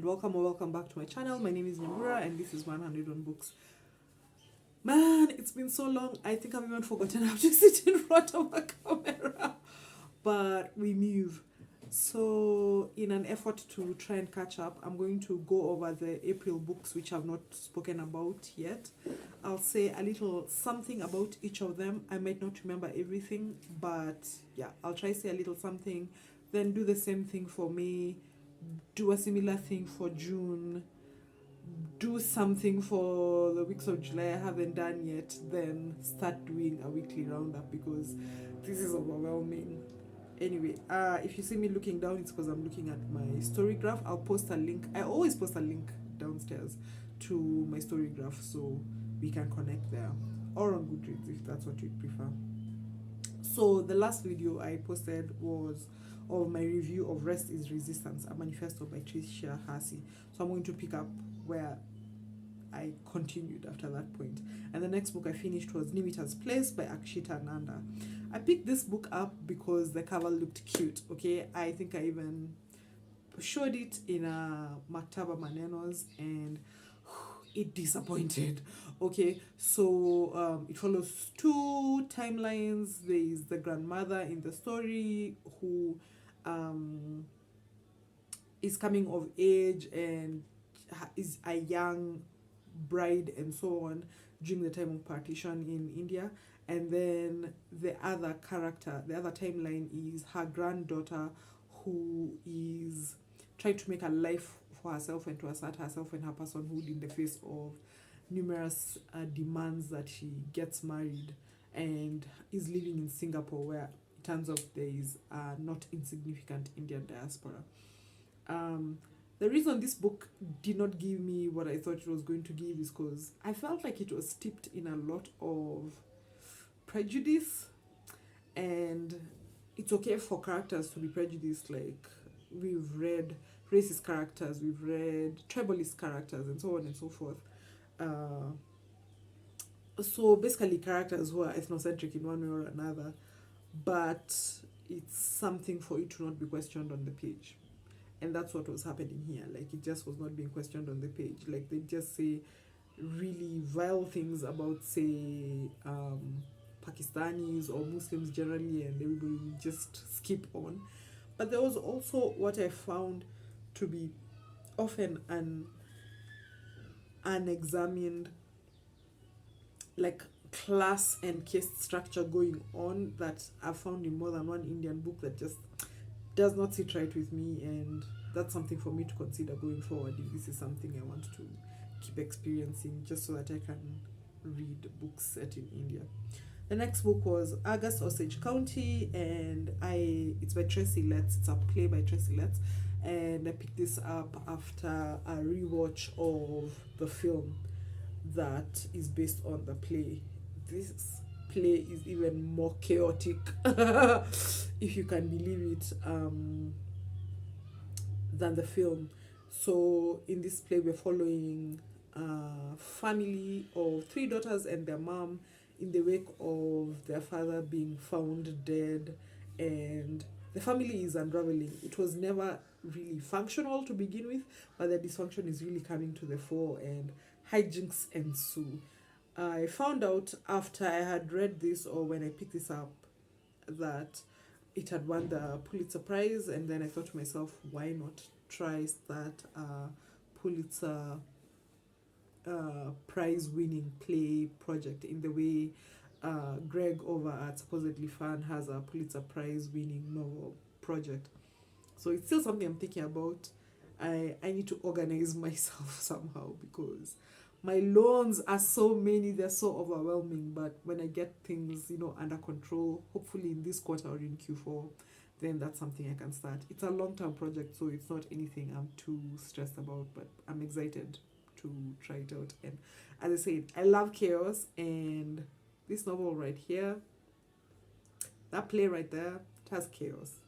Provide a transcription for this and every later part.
and welcome or welcome back to my channel. My name is Nyambura and this is 100 on Books. Man, it's been so long. I think I've even forgotten how to sit in front of a camera. But we move. So in an effort to try and catch up, I'm going to go over the April books which I've not spoken about yet. I'll say a little something about each of them. I might not remember everything, but yeah, I'll try to say a little something, then do the same thing for May, do a similar thing for June, do something for the weeks of July I haven't done yet, then start doing a weekly roundup because this is overwhelming. Anyway, if you see me looking down, it's because I'm looking at my story graph. I'll post a link. I always post a link downstairs to my story graph so we can connect there, or on Goodreads if that's what you'd prefer. So the last video I posted was of my review of Rest is Resistance, a manifesto by Tricia Harsey. So I'm going to pick up where I continued after that point. And the next book I finished was Nivitas Place by Akshita Nanda. I picked this book up because the cover looked cute, okay? I think I even showed it in a Maktaba Manenos and it disappointed. Okay, so it follows two timelines. There is the grandmother in the story who is coming of age and is a young bride and so on during the time of partition in India. And then the other character, the other timeline is her granddaughter who is trying to make a life for herself and to assert herself and her personhood in the face of numerous demands that she gets married and is living in Singapore, where it turns out there is a not insignificant Indian diaspora. The reason this book did not give me what I thought it was going to give is because I felt like it was steeped in a lot of prejudice, and it's okay for characters to be prejudiced. Like, we've read racist characters, we've read tribalist characters, and so on and so forth. So basically characters who are ethnocentric in one way or another, but it's something for it to not be questioned on the page. And that's what was happening here. Like, it just was not being questioned on the page. Like, they just say really vile things about, say, Pakistanis or Muslims generally, and everybody will just skip on. But there was also what I found to be often an unexamined, like, class and caste structure going on that I've found in more than one Indian book that just does not sit right with me, and that's something for me to consider going forward if this is something I want to keep experiencing, just so that I can read books set in India. The next book was August Osage County, and it's by Tracy Letts. It's a play by Tracy Letts, and I picked this up after a rewatch of the film that is based on the play. This play is even more chaotic, if you can believe it, than the film. So in this play, we're following a family of three daughters and their mom in the wake of their father being found dead, and the family is unraveling. It was never really functional to begin with, but the dysfunction is really coming to the fore and hijinks ensue. I found out after I had read this, or when I picked this up, that it had won the Pulitzer Prize, and then I thought to myself, why not try start a Pulitzer prize winning play project in the way Greg over at Supposedly Fun has a Pulitzer Prize winning novel project. So it's still something I'm thinking about. I need to organize myself somehow because my loans are so many, they're so overwhelming. But when I get things, under control, hopefully in this quarter or in Q4, then that's something I can start. It's a long-term project, so it's not anything I'm too stressed about, but I'm excited to try it out. And as I said, I love chaos, and this novel right here, that play right there, it has chaos.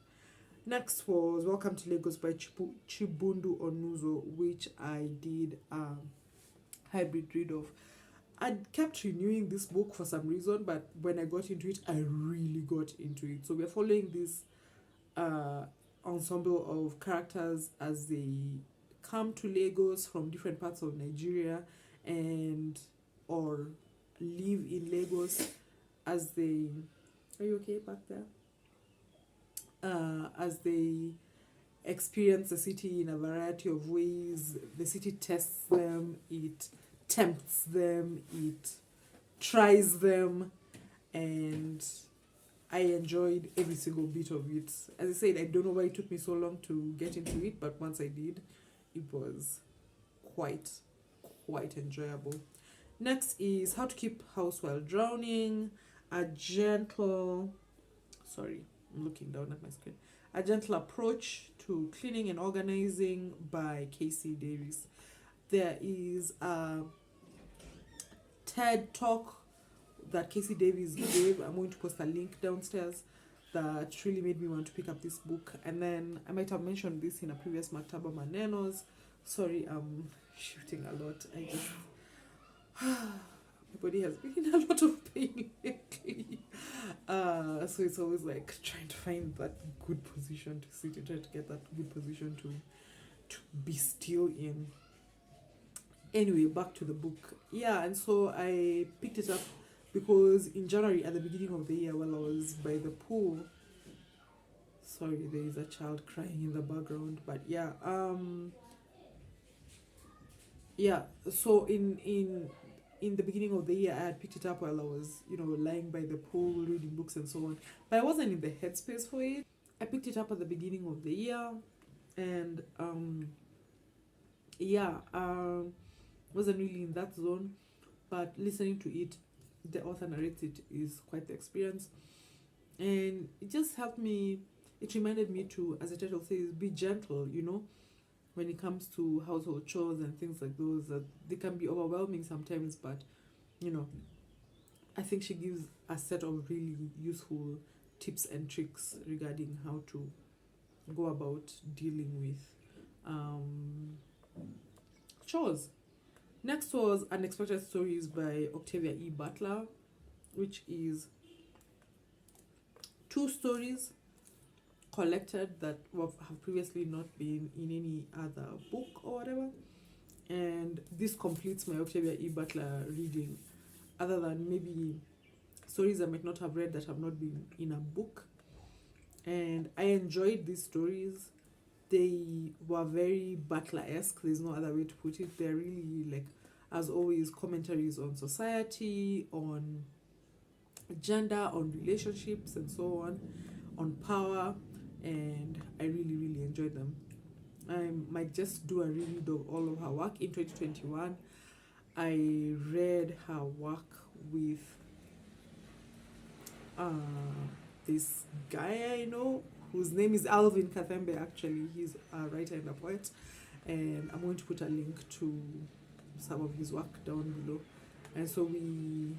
Next was Welcome to Lagos by Chibundu Onuzo, which I did hybrid read of. I kept renewing this book for some reason, but when I got into it, I really got into it. So we're following this ensemble of characters as they come to Lagos from different parts of Nigeria and or live in Lagos as they are you okay back there? As they experience the city in a variety of ways. The city tests them, it tempts them, it tries them, and I enjoyed every single bit of it. As I said, I don't know why it took me so long to get into it, but once I did, it was quite enjoyable. Next is How to Keep House While Drowning, a gentle, sorry, I'm looking down at my screen, a gentle approach to cleaning and organizing by Casey Davis. There is a TED talk that Casey Davis gave. I'm going to post a link downstairs that really made me want to pick up this book. And then I might have mentioned this in a previous Maktaba Manenos. Sorry, I'm shooting a lot. I just my body has been in a lot of pain lately. So it's always like trying to find that good position to sit in, trying to get that good position to be still in. Anyway, back to the book. Yeah, and so I picked it up because in January, at the beginning of the year, while I was by the pool, sorry, there is a child crying in the background, but yeah, so in the beginning of the year, I had picked it up while I was, lying by the pool, reading books and so on. But I wasn't in the headspace for it. I picked it up at the beginning of the year, and wasn't really in that zone. But listening to it, the author narrates it, is quite the experience, and it just helped me. It reminded me to, as the title says, be gentle. When it comes to household chores and things like those, that they can be overwhelming sometimes, but I think she gives a set of really useful tips and tricks regarding how to go about dealing with chores. Next was Unexpected Stories by Octavia E. Butler, which is 2 stories collected that have previously not been in any other book or whatever, and this completes my Octavia E. Butler reading, other than maybe stories I might not have read that have not been in a book. And I enjoyed these stories. They were very Butler-esque, there's no other way to put it. They're really, like, as always, commentaries on society, on gender, on relationships and so on power, and I really, really enjoyed them. I might just do a reread of all of her work. In 2021, I read her work with this guy I know, whose name is Alvin Kathembe. Actually, he's a writer and a poet, and I'm going to put a link to some of his work down below. And so we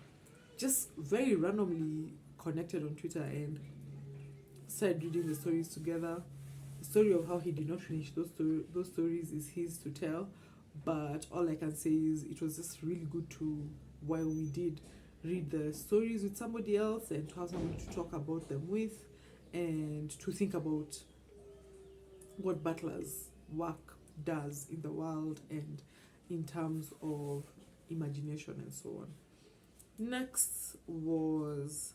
just very randomly connected on Twitter and started reading the stories together. The story of how he did not finish those stories is his to tell, but all I can say is it was just really good to, while we did read the stories with somebody else, and to have someone to talk about them with, and to think about what Butler's work does in the world and in terms of imagination and so on. Next was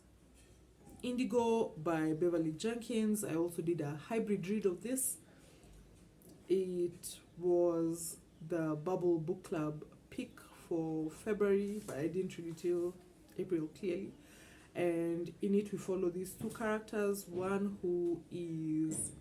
Indigo by Beverly Jenkins. I also did a hybrid read of this. It was the Bubble Book Club pick for February, but I didn't read it till April clearly. And in it we follow these 2 characters, one who is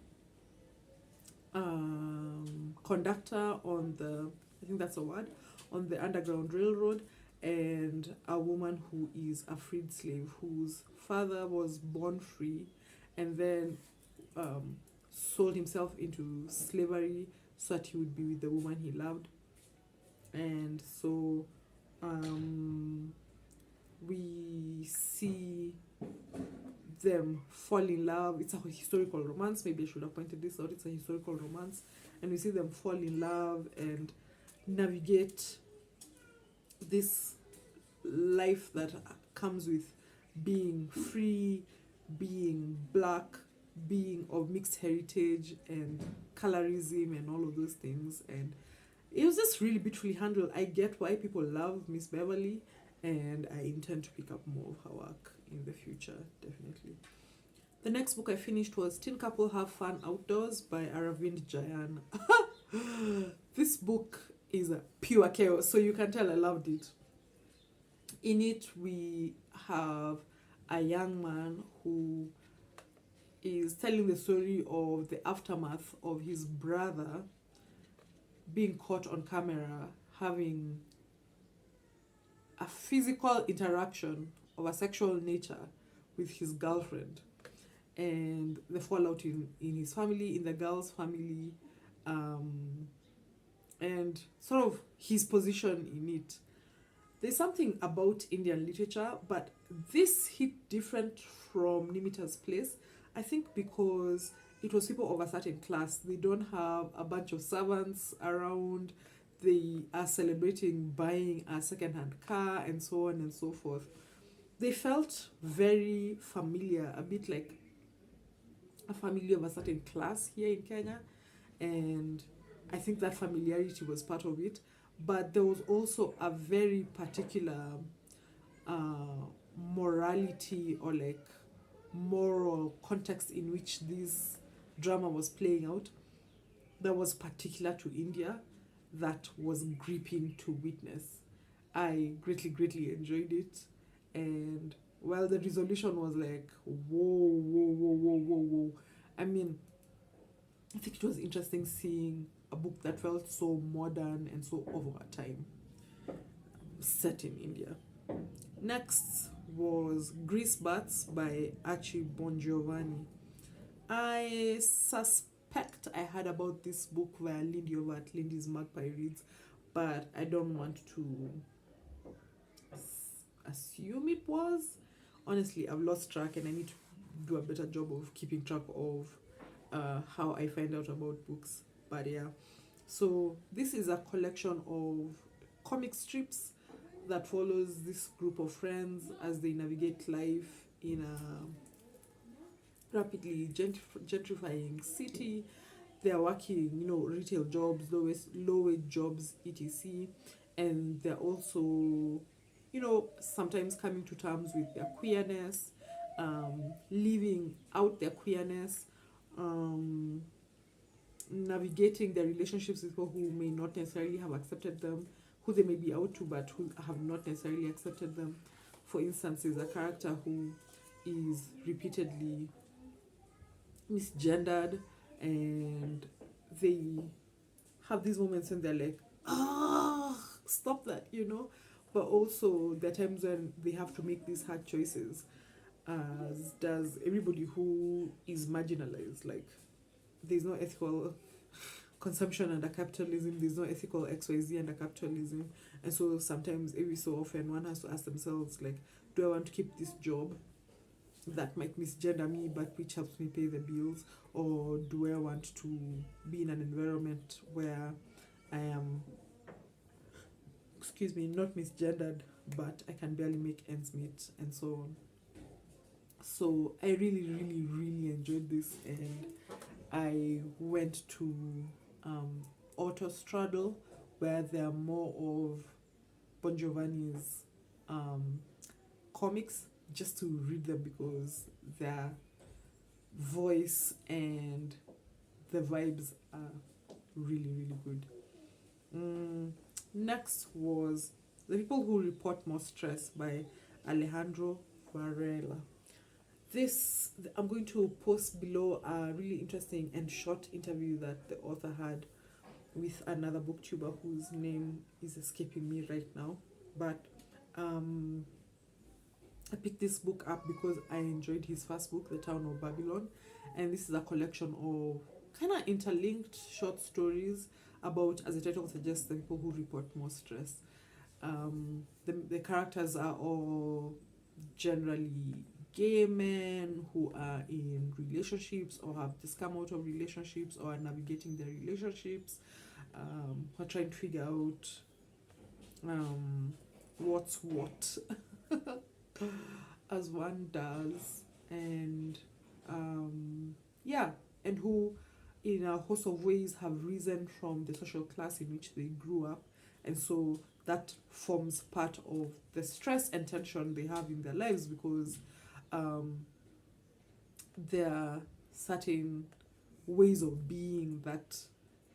conductor on the, I think that's a word, on the Underground Railroad, and a woman who is a freed slave whose father was born free and then sold himself into slavery so that he would be with the woman he loved. And so we see them fall in love. It's a historical romance. Maybe I should have pointed this out. It's a historical romance. And we see them fall in love and navigate this life that comes with being free, being black, being of mixed heritage and colorism and all of those things. And it was just really beautifully handled. I get why people love Miss Beverly, and I intend to pick up more of her work in the future, definitely. The next book I finished was Teen Couple Have Fun Outdoors by Aravind Jayan. This book is a pure chaos, so you can tell I loved it. In it, we have a young man who is telling the story of the aftermath of his brother being caught on camera having a physical interaction of a sexual nature with his girlfriend, and the fallout in his family, in the girl's family, and sort of his position in it. There's something about Indian literature, but this hit different from Nivitas Place. I think because it was people of a certain class. They don't have a bunch of servants around. They are celebrating buying a second-hand car and so on and so forth. They felt very familiar, a bit like a family of a certain class here in Kenya, and I think that familiarity was part of it. But there was also a very particular morality or like moral context in which this drama was playing out that was particular to India, that was gripping to witness. I greatly enjoyed it, and well, the resolution was like whoa. I mean, I think it was interesting seeing a book that felt so modern and so of our time, set in India. Next was Grease Bats by Archie Bongiovanni. I suspect I heard about this book via Lindy over at Lindy's Magpie Reads, but I don't want to assume it was. Honestly, I've lost track and I need to do a better job of keeping track of how I find out about books. But yeah, so this is a collection of comic strips that follows this group of friends as they navigate life in a rapidly gentrifying city. They are working, retail jobs, low wage jobs, etc. And they're also, sometimes coming to terms with their queerness, living out their queerness, navigating their relationships with people who may not necessarily have accepted them, who they may be out to but who have not necessarily accepted them. For instance, there's a character who is repeatedly misgendered, and they have these moments when they're like, stop that, But also, there are times when they have to make these hard choices, as does everybody who is marginalized. Like, there's no ethical consumption under capitalism, there's no ethical XYZ under capitalism. And so sometimes, every so often, one has to ask themselves, like, do I want to keep this job that might misgender me but which helps me pay the bills, or do I want to be in an environment where I am, not misgendered but I can barely make ends meet, and so on. So I really enjoyed this, and I went to Autostraddle, where there are more of Bon Giovanni's comics, just to read them because their voice and the vibes are really good. Next was The People Who Report More Stress by Alejandro Varela. This, I'm going to post below a really interesting and short interview that the author had with another booktuber whose name is escaping me right now. But I picked this book up because I enjoyed his first book, The Town of Babylon. And this is a collection of kind of interlinked short stories about, as the title suggests, the people who report more stress. The characters are all generally gay men who are in relationships or have just come out of relationships or are navigating their relationships, who are trying to figure out what's what, as one does. And yeah, and who in a host of ways have risen from the social class in which they grew up, and so that forms part of the stress and tension they have in their lives, because um, there are certain ways of being that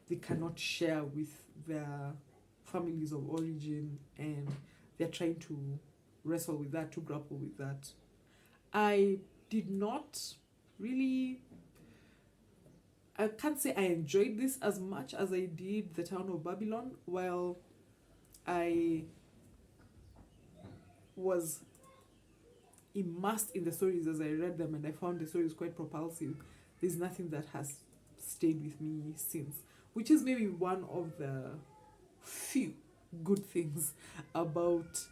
they cannot share with their families of origin, and they're trying to wrestle with that, to grapple with that. I did not really, I can't say I enjoyed this as much as I did The Town of Babylon. While I was immersed in the stories as I read them and I found the stories quite propulsive, there's nothing that has stayed with me since, which is maybe one of the few good things about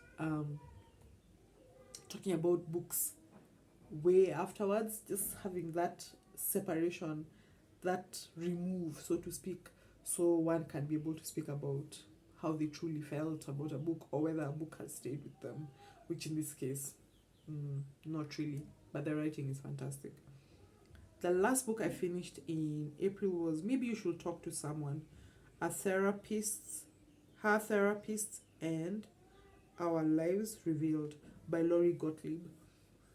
talking about books way afterwards, just having that separation, that remove, so to speak, so one can be able to speak about how they truly felt about a book, or whether a book has stayed with them, which in this case, not really, but the writing is fantastic. The last book I finished in April was Maybe You Should Talk to Someone, a therapist, her therapist, and Our Lives Revealed by Laurie Gottlieb,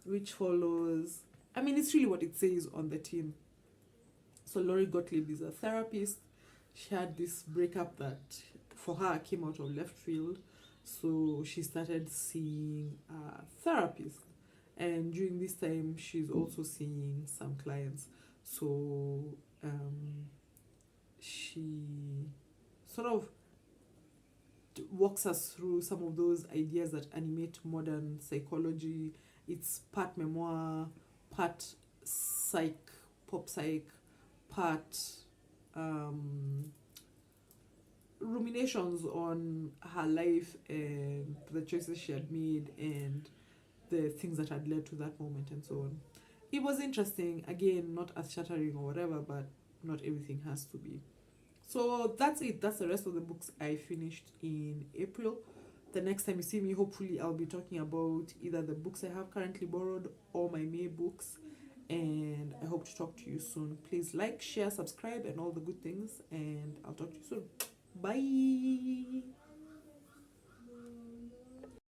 which follows, I mean, it's really what it says on the tin. So Laurie Gottlieb is a therapist. She had this breakup that for her came out of left field. So she started seeing a therapist. And during this time, she's also seeing some clients. So she sort of walks us through some of those ideas that animate modern psychology. It's part memoir, part psych, pop psych, part ruminations on her life and the choices she had made and the things that had led to that moment and so on. It was interesting, again, not earth shattering or whatever, but not everything has to be. So that's it. That's the rest of the books I finished in April. The next time you see me, hopefully, I'll be talking about either the books I have currently borrowed or my May books. And I hope to talk to you soon. Please like, share, subscribe, and all the good things. And I'll talk to you soon. Bye.